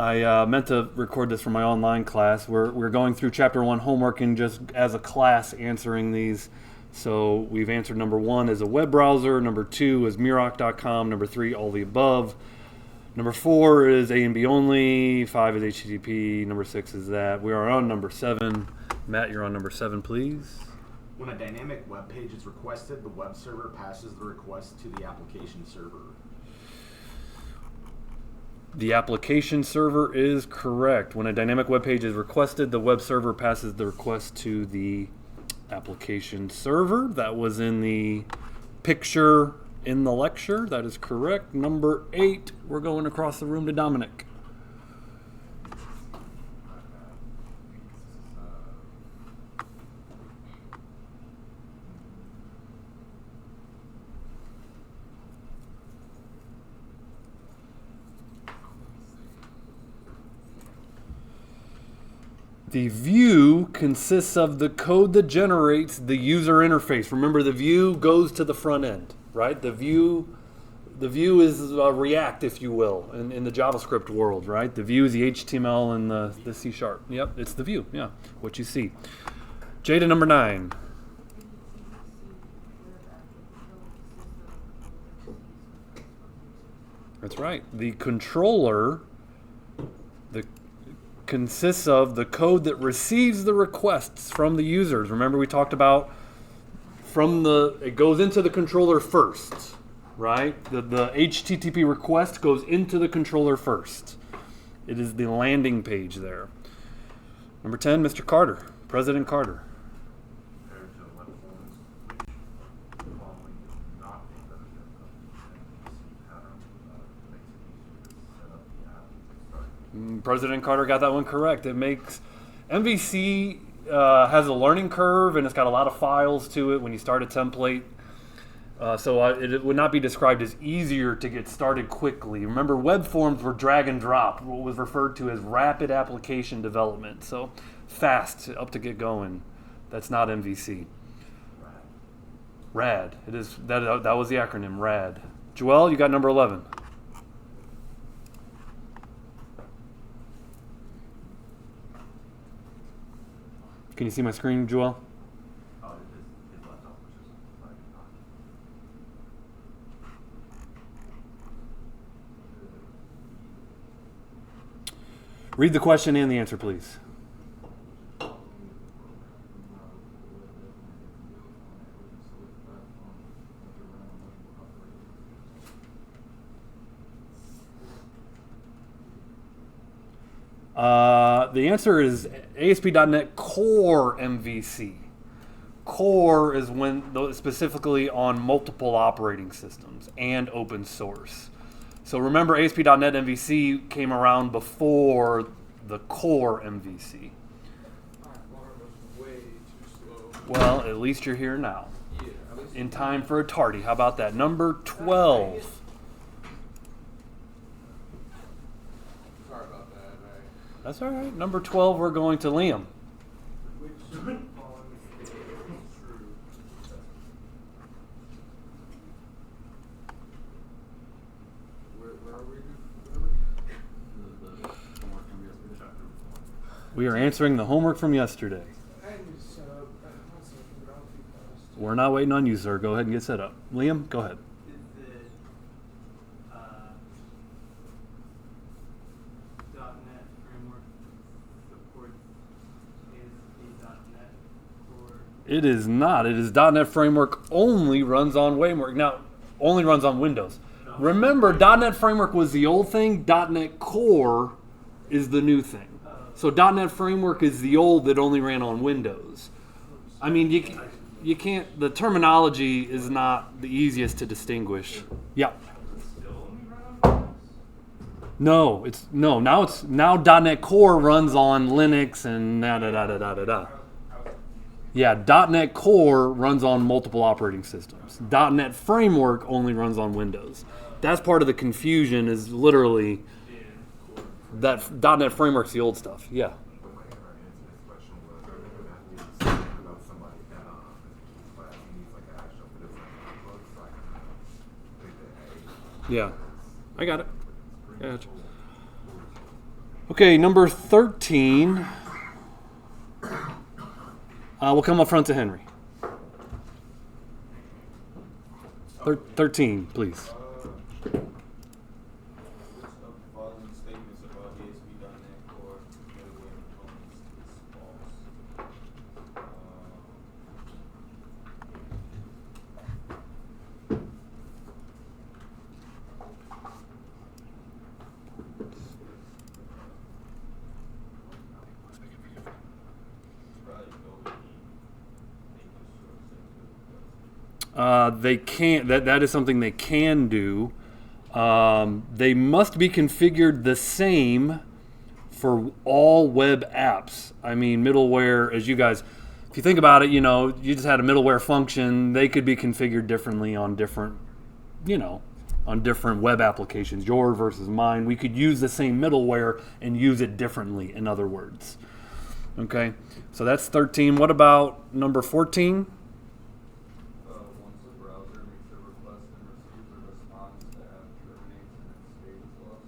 I meant to record this for my online class. We're going through Chapter 1 homework and just as a class answering these. So we've answered number 1 as a web browser, number 2 is Murok.com, number 3 all the above. Number 4 is A and B only, 5 is HTTP, number 6 is that. We are on number 7. Matt, you're on number 7, please. When a dynamic web page is requested, the web server passes the request to the application server. The application server is correct. When a dynamic web page is requested, the web server passes the request to the application server. That was in the picture in the lecture. That is correct. Number 8, we're going across the room to Dominic. The view consists of the code that generates the user interface. Remember, the view goes to the front end, right? The view is React, if you will, in the JavaScript world, right? The view is the HTML and the C#. Yep, it's the view, yeah, what you see. Jada, number 9. That's right. The controller consists of the code that receives the requests from the users. Remember, we talked about it goes into the controller first, right? The HTTP request goes into the controller first. It is the landing page there. Number 10, Mr. Carter, President Carter. President Carter got that one correct. It makes MVC has a learning curve and it's got a lot of files to it when you start a template. So it would not be described as easier to get started quickly. Remember, web forms were drag and drop, what was referred to as rapid application development. So fast up to get going. That's not MVC. RAD. It is that was the acronym RAD. Joel, you got number 11. Can you see my screen, Joel? Read the question and the answer, please. The answer is ASP.NET Core MVC. Core is specifically on multiple operating systems and open source. So remember, ASP.NET MVC came around before the Core MVC. Well, at least you're here now. In time for a tardy. How about that? Number 12. That's all right. Number 12, we're going to Liam. We are answering the homework from yesterday. We're not waiting on you, sir. Go ahead and get set up. Liam, go ahead. It is not. It is .NET Framework only runs on Framework. Now, only runs on Windows. Remember, .NET Framework was the old thing. .NET Core is the new thing. So .NET Framework is the old that only ran on Windows. I mean, you can't. The terminology is not the easiest to distinguish. Yeah. No, now .NET Core runs on Linux and da. Yeah, .NET Core runs on multiple operating systems. .NET Framework only runs on Windows. That's part of the confusion, is literally that .NET Framework's the old stuff. Yeah. Yeah, I got it. Gotcha. Okay, number 13 will come up front to Henry. 13, please. Which of the following statements about ASP.NET Core middleware components is false? Probably go with making sure They can't. That is something they can do. They must be configured the same for all web apps. I mean, middleware, as you guys, if you think about it, you just had a middleware function. They could be configured differently on different, on different web applications. Yours versus mine. We could use the same middleware and use it differently. In other words, okay. So that's 13. What about number 14? once the browser makes a request and receives a response, the app terminates and its state is lost.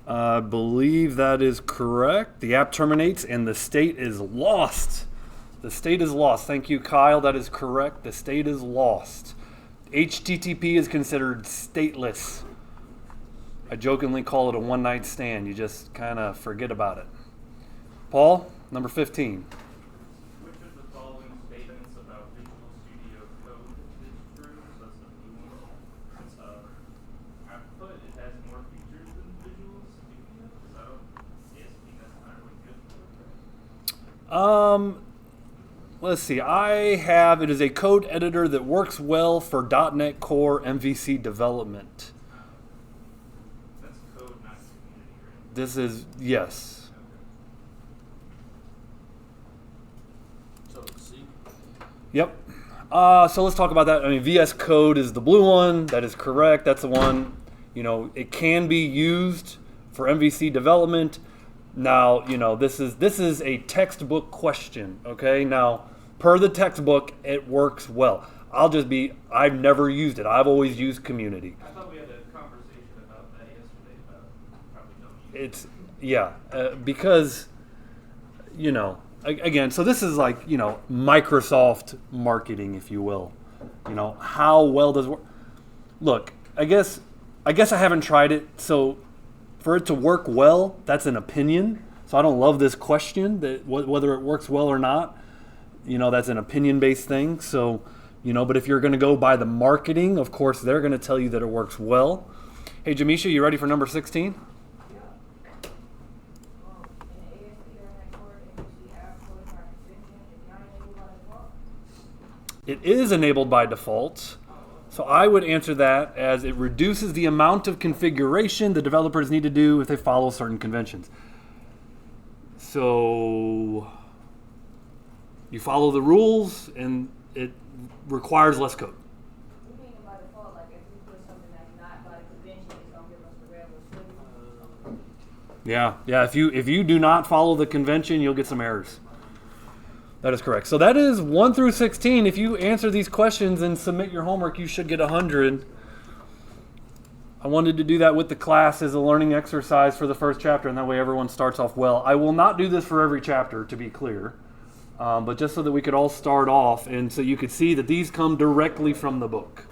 I believe that is correct. The app terminates and the state is lost. The state is lost. Thank you, Kyle. That is correct. The state is lost. HTTP is considered stateless. I jokingly call it a one-night stand. You just kind of forget about it. Paul, number 15. Which of the following statements about Visual Studio Code is true? So that's the blue one. It's output. It has more features than Visual Studio. So ASP that's not really good for it. Let's see. It is a code editor that works well for .NET Core MVC development. That's code, not community, right? This is, yes. So, C. Yep. So let's talk about that. I mean, VS Code is the blue one. That is correct. That's the one, it can be used for MVC development. Now, this is a textbook question, okay? Now, per the textbook, it works well. I've never used it. I've always used Community. I thought we had a conversation about that yesterday, about probably don't use Because, again, so this is like, Microsoft marketing, if you will. How well does it work? Look, I guess I haven't tried it, so for it to work well, that's an opinion. So I don't love this question, that whether it works well or not. That's an opinion-based thing. So, but if you're going to go by the marketing, of course, they're going to tell you that it works well. Hey, Jamisha, you ready for number 16? It is enabled by default. So I would answer that as it reduces the amount of configuration the developers need to do if they follow certain conventions. So you follow the rules and it requires less code. You mean by default, like if we put something that's not by convention, it's gonna give us the red or Yeah. If you do not follow the convention, you'll get some errors. That is correct. So that is 1 through 16. If you answer these questions and submit your homework, you should get 100. I wanted to do that with the class as a learning exercise for the first chapter, and that way everyone starts off well. I will not do this for every chapter, to be clear, but just so that we could all start off and so you could see that these come directly from the book.